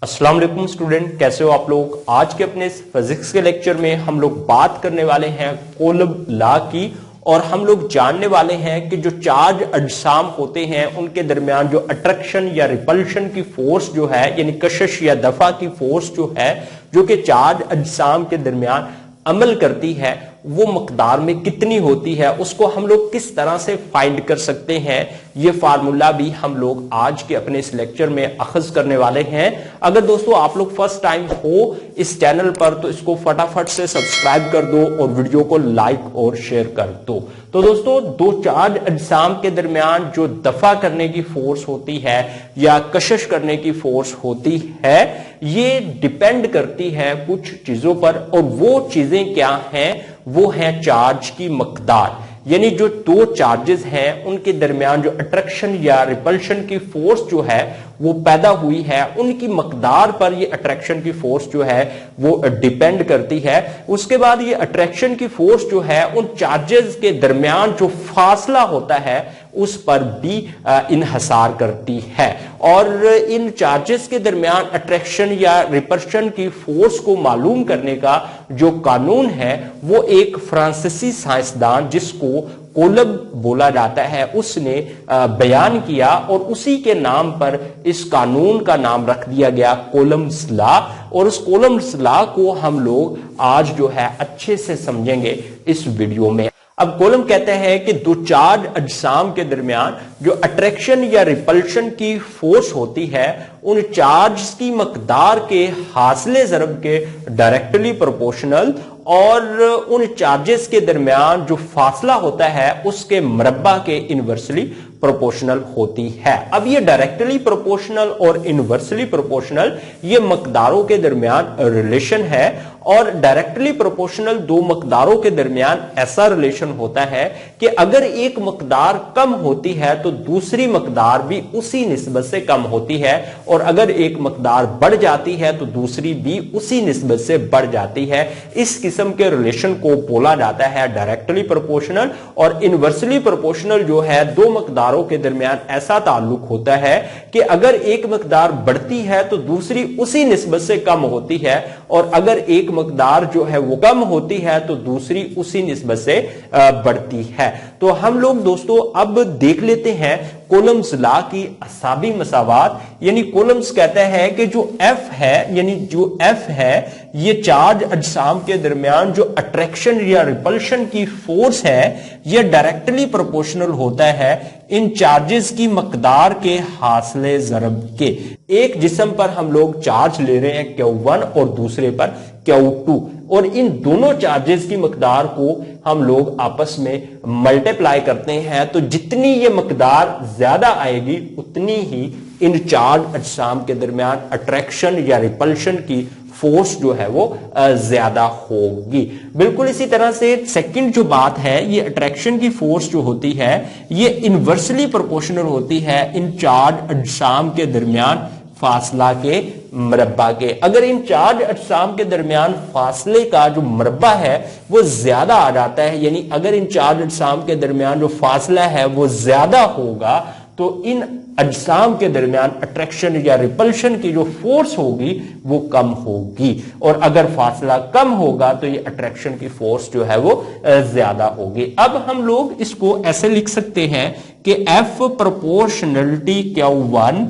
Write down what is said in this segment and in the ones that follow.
अस्सलाम वालेकुम स्टूडेंट, कैसे हो आप लोग। आज के अपने फिजिक्स के लेक्चर में हम लोग बात करने वाले हैं कूलम्ब लॉ की और हम लोग जानने वाले हैं कि जो चार्ज अजसाम होते हैं उनके दरमियान जो अट्रैक्शन या रिपल्शन की फोर्स जो है यानी कशिश या दफा की फोर्स जो है जो कि चार्ज अजसाम के दरमियान अमल करती है वो मकदार में कितनी होती है, उसको हम लोग किस तरह से फाइंड कर सकते हैं, ये फार्मूला भी हम लोग आज के अपने इस लेक्चर में अखज करने वाले हैं। अगर दोस्तों आप लोग फर्स्ट टाइम हो इस चैनल पर तो इसको फटाफट से सब्सक्राइब कर दो और वीडियो को लाइक और शेयर कर दो। तो दोस्तों दो चार्ज अजसाम के दरमियान जो दफा करने की फोर्स होती है या कशिश करने की फोर्स होती है ये डिपेंड करती है कुछ चीजों पर, और वो चीजें क्या हैं, वो है चार्ज की मकदार। यानी जो दो चार्जेस हैं उनके दरमियान जो अट्रैक्शन या रिपल्शन की फोर्स जो है वो पैदा हुई है, उनकी मकदार पर ये अट्रैक्शन की फोर्स जो है वो डिपेंड करती है। उसके बाद ये अट्रैक्शन की फोर्स जो है उन चार्जेस के दरमियान जो फासला होता है उस पर भी इन्हसार करती है। और इन चार्जेस के दरमियान अट्रैक्शन या रिपल्शन की फोर्स को मालूम करने का जो कानून है वो एक फ्रांसीसी साइंसदान जिसको कूलम्ब बोला जाता है उसने बयान किया और उसी के नाम पर इस कानून का नाम रख दिया गया कूलम्ब्स लॉ। और उस कूलम्ब्स लॉ को हम लोग आज जो है अच्छे से समझेंगे इस वीडियो में। अब कूलम्ब कहते हैं कि दो चार्ज अजसाम के दरमियान जो अट्रैक्शन या रिपल्शन की फोर्स होती है उन चार्ज की मकदार के हासिले ज़रब के डायरेक्टली प्रोपोर्शनल और उन चार्जेस के दरमियान जो फासला होता है उसके मरब्बा के इनवर्सली प्रोपोर्शनल होती है। अब ये डायरेक्टली प्रोपोर्शनल और इनवर्सली प्रोपोर्शनल ये मकदारों के दरमियान रिलेशन है, और डायरेक्टली प्रोपोर्शनल दो मकदारों के दरमियान ऐसा रिलेशन होता है कि अगर एक मकदार कम होती है तो दूसरी मकदार भी उसी निस्बत से कम होती है, और अगर एक मकदार बढ़ जाती है तो दूसरी भी उसी निस्बत से बढ़ जाती है। इस किस्म के रिलेशन को बोला जाता है डायरेक्टली प्रोपोर्शनल। और इनवर्सली प्रोपोर्शनल जो है दो मकदारों के दरमियान ऐसा ताल्लुक होता है कि अगर एक मकदार बढ़ती है तो दूसरी उसी निस्बत से कम होती है, और अगर एक मकदार जो है वो कम होती है तो दूसरी उसी निस्बत से बढ़ती है। तो हम लोग दोस्तों अब देख लेते हैं कूलम्ब्स लॉ की असाबी मसावात। यानी कूलम्ब्स कहते हैं कि जो F है यानी जो F है ये चार्ज अजसाम के दरमियान जो अट्रैक्शन या रिपल्शन की फोर्स है ये डायरेक्टली प्रोपोर्शनल होता है इन चार्जेस की मकदार के हासिले ज़रब के। एक जिस्म पर हम लोग चार्ज ले रहे हैं Q1 और दूसरे पर Q2, और इन दोनों चार्जेस की मकदार को हम लोग आपस में मल्टीप्लाई करते हैं तो जितनी ये मकदार ज्यादा आएगी उतनी ही इन चार्ज अजसाम के दरमियान अट्रैक्शन या रिपल्शन की फोर्स जो है वो ज्यादा होगी। बिल्कुल इसी तरह से सेकंड जो बात है ये अट्रैक्शन की फोर्स जो होती है ये इनवर्सली प्रोपोर्शनल होती है इन चार्ज अजसाम के दरमियान फासला के मरब्बा के। अगर इन चार्ज अजसाम के दरमियान फासले का जो मरब्बा है वो ज्यादा आ जाता है, यानी अगर इन चार्ज अजसाम के दरमियान जो फासला है वो ज्यादा होगा तो इन अजसाम के दरमियान अट्रैक्शन या रिपल्शन की जो फोर्स होगी वो कम होगी, और अगर फासला कम होगा तो ये अट्रैक्शन की फोर्स जो है वो ज्यादा होगी। अब हम लोग इसको ऐसे लिख सकते हैं कि F proportionality Q1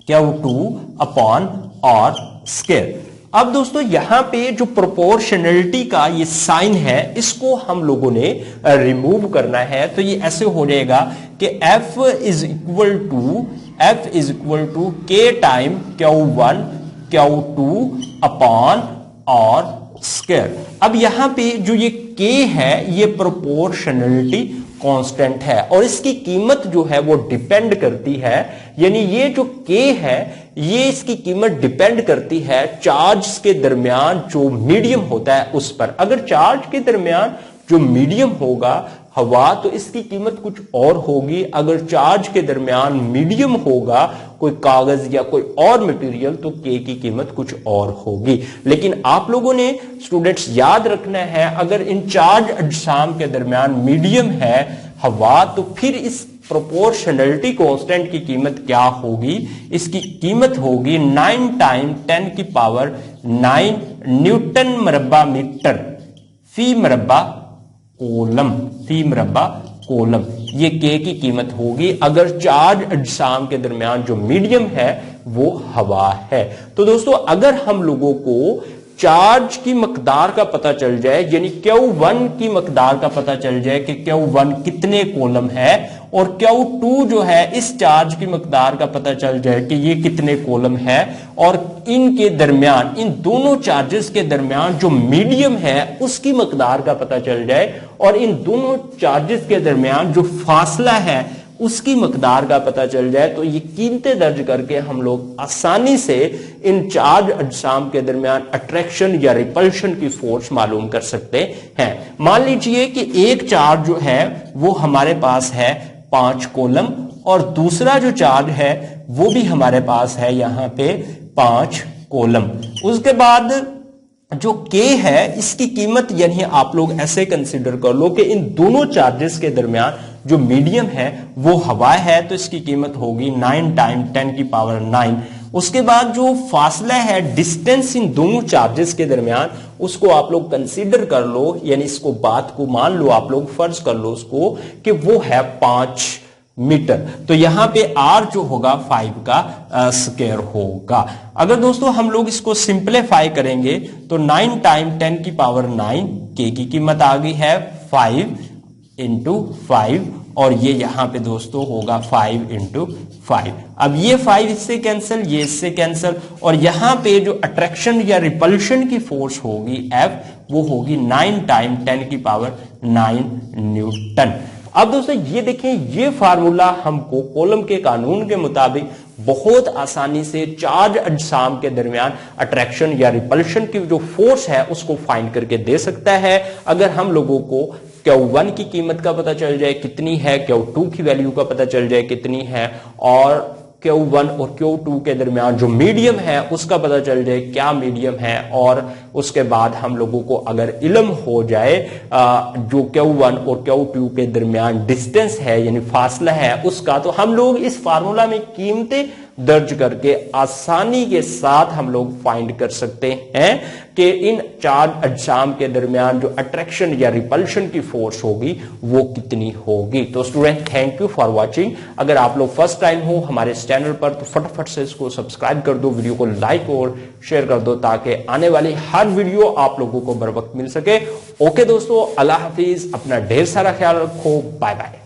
Q2 upon R square. अब दोस्तों यहां पे जो प्रोपोर्शनलिटी का ये साइन है इसको हम लोगों ने रिमूव करना है, तो ये ऐसे हो जाएगा कि F is equal to K time Q1 Q2 upon R square. अब यहां पे जो ये K है ये प्रोपोर्शनलिटी कांस्टेंट है और इसकी कीमत जो है वो डिपेंड करती है, यानी ये जो K है ये इसकी कीमत डिपेंड करती है चार्ज के दरमियान जो मीडियम होता है उस पर। अगर चार्ज के दरमियान जो मीडियम होगा हवा तो इसकी कीमत कुछ और होगी, अगर चार्ज के दरमियान मीडियम होगा कोई कागज या कोई और मटेरियल तो K की कीमत कुछ और होगी। लेकिन आप लोगों ने स्टूडेंट्स याद रखना है अगर इन चार्ज अजसाम के दरमियान मीडियम है हवा तो फिर इस प्रोपोर्शनलिटी कांस्टेंट की कीमत क्या होगी? इसकी कीमत होगी 9 टाइम 10 की पावर 9 न्यूटन मरबा मीटर फी मरबा कोलम, फी मरबा कोलम। ये के की कीमत होगी अगर चार्ज अजसाम के दरमियान जो मीडियम है वो हवा है। तो दोस्तों अगर हम लोगों को चार्ज की मकदार का पता चल जाए, यानी Q1 की मकदार का पता चल जाए कि Q1 कितने कोलम है, और Q2 जो है इस चार्ज की मकदार का पता चल जाए कि ये कितने कोलम है, और इनके दरमियान, इन दोनों चार्जेस के दरमियान जो मीडियम है उसकी मकदार का पता चल जाए, और इन दोनों चार्जेस के दरमियान जो फासला है उसकी मकदार का पता चल जाए, तो ये कीमतें दर्ज करके हम लोग आसानी से इन चार्ज अजसाम के दरमियान अट्रैक्शन या रिपल्शन की फोर्स मालूम कर सकते हैं। मान लीजिए कि एक चार्ज जो है वो हमारे पास है 5 कोलम, और दूसरा जो चार्ज है वो भी हमारे पास है यहां पे 5 कोलम। उसके बाद जो K है इसकी कीमत, यानी आप लोग ऐसे कंसीडर कर लो कि इन दोनों चार्जेस के दरमियान जो मीडियम है वो हवा है, तो इसकी कीमत होगी 9 टाइम 10 की पावर 9। उसके बाद जो फासला है, डिस्टेंस इन दोनों चार्जेस के दरमियान, उसको आप लोग कंसीडर कर लो, यानी इसको बात को मान लो, आप लोग फर्ज कर लो उसको कि वो है 5 मीटर। तो यहां पे R जो होगा 5 का स्क्वायर होगा। अगर दोस्तों हम लोग इसको सिंप्लीफाई करेंगे तो 9 टाइम 10 की पावर 9, K की कीमत आ गई है 5 इंटू 5, और ये यहां पे दोस्तों होगा 5 इंटू 5। अब ये 5 इससे कैंसिल, ये इससे कैंसिल, और यहां पे जो अट्रैक्शन या रिपल्शन की फोर्स होगी F, वो होगी 9 टाइम 10 की पावर 9 न्यूटन। अब दोस्तों ये देखें, ये फार्मूला हमको कूलम के कानून के मुताबिक बहुत आसानी से चार्ज अजसाम के दरमियान अट्रैक्शन या रिपल्शन की जो फोर्स है उसको फाइंड करके दे सकता है। अगर हम लोगों को Q1 की कीमत का पता चल जाए कितनी है, Q2 की वैल्यू का पता चल जाए कितनी है, और Q1 और Q2 के दरमियान जो मीडियम है उसका पता चल जाए क्या मीडियम है, और उसके बाद हम लोगों को अगर इल्म हो जाए जो Q1 और Q2 के दरमियान डिस्टेंस है यानी फासला है उसका, तो हम लोग इस फार्मूला में कीमतें दर्ज करके आसानी के साथ हम लोग फाइंड कर सकते हैं कि इन चार्ज अजसाम के दरमियान जो अट्रैक्शन या रिपल्शन की फोर्स होगी वो कितनी होगी। तो student, thank you for watching. अगर आप लोग फर्स्ट टाइम हो हमारे इस चैनल पर तो फटाफट से इसको सब्सक्राइब कर दो, वीडियो को लाइक और शेयर कर दो ताकि आने वाली हर वीडियो आप लोगों को बर वक्त मिल सके। ओके दोस्तों, अल्लाह हाफिज, अपना ढेर सारा ख्याल रखो, बाय बाय।